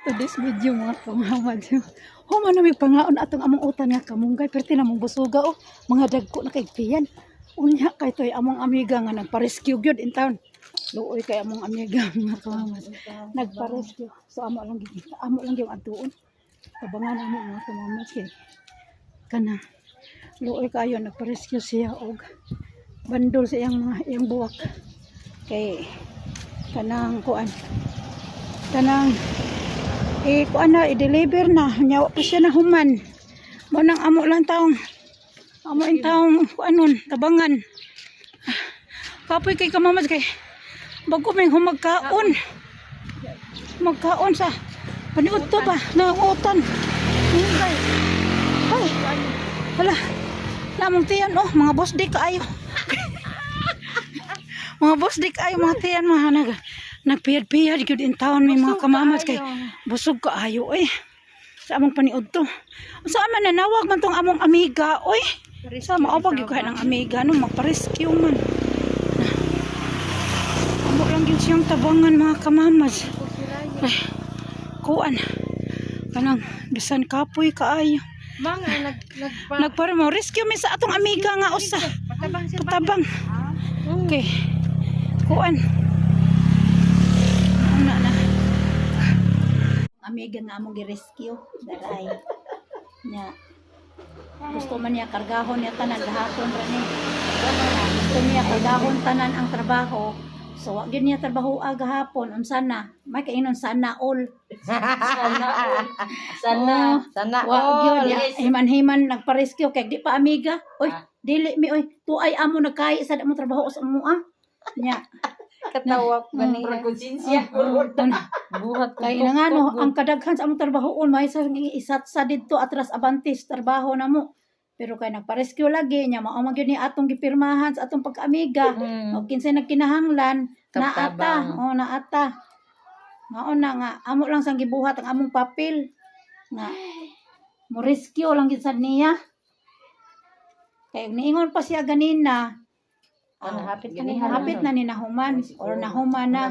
to this video mga kamamad. Human na may pangaon atong among utan nga kamunggay perti na mong busuga o mga dagko na kaigpiyan. Unya kay toy among amiga nga nagpa-rescue gyud in town. Luoy kay among amiga mga kamamad. Nagpa-rescue. So amo lang gyud atuon. Tabangan amo mga kamamad kay kana luoy kayo nagpa-rescue siya og bandol sa iyang buwak. Kay kanang kuan kanang kuan na i-deliver na nyawa pa siya na human mo nang amo lang taong kuanon tabangan kapoy kay kamamad kay bago may magkaon sa paniud to ba nangutan ay wala namong tiyan mga boss di kaayo mga boss di kaayo mga tiyan mga nagpiyad-piyad gyud in town may mga kamamad kay busog kaayo sa among paniud to sa man nanawag man tong among amiga sa maobag gyud kay ng amiga no magpa-rescue man amo lang gyud siyang tabangan mga kamamad kuan kanang bisan kapoy kaayo mga nagpara mo rescue mi sa atong amiga nga usa patabang okay kuan amiga nga among gi-rescue daray nya gusto man niya kargahon niya tanan gahapon ra ni gusto niya kargahon tanan ang trabaho so wa gyud niya trabaho gahapon unsa na may kainon sana all sana wa gyud himan nagpa-rescue kay di pa amiga dili mi tuay amo nagkay sa among trabaho sa amo nya katawa ba niya konsensya buhat kay nga ang kadaghan sa among trabahoon may isat sa didto atras abantis trabaho namo pero kay nagpa-rescue lagi nya mao man gyud ni atong gipirmahan sa atong pagkaamiga o kinsay nagkinahanglan naata mao na nga amo lang sang gibuhat ang among papel nga mo rescue lang gid sad niya kay niingon pa siya ganina hapit na ni nahuman or nahuman na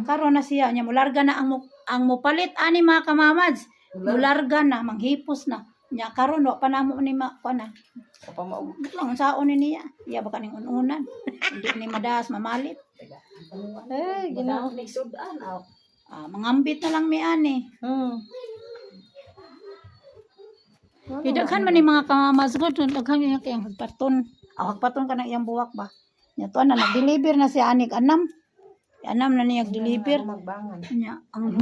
karon na siya nya mularga na ang mupalit ani mga kamamads mularga na manghipos na nya karon wa pa namo ni kuana pa mao lang saon ni niya iya baka ning ununan hindi ni madaas mamalit ginoo ni sudan mangambit na lang mi ani idaghan man ni mga kamamads gud daghan yung kayang hagpaton hagpaton ka na iyang buwak ba nya to na nag-deliver na si anik anam na niya deliver nya ang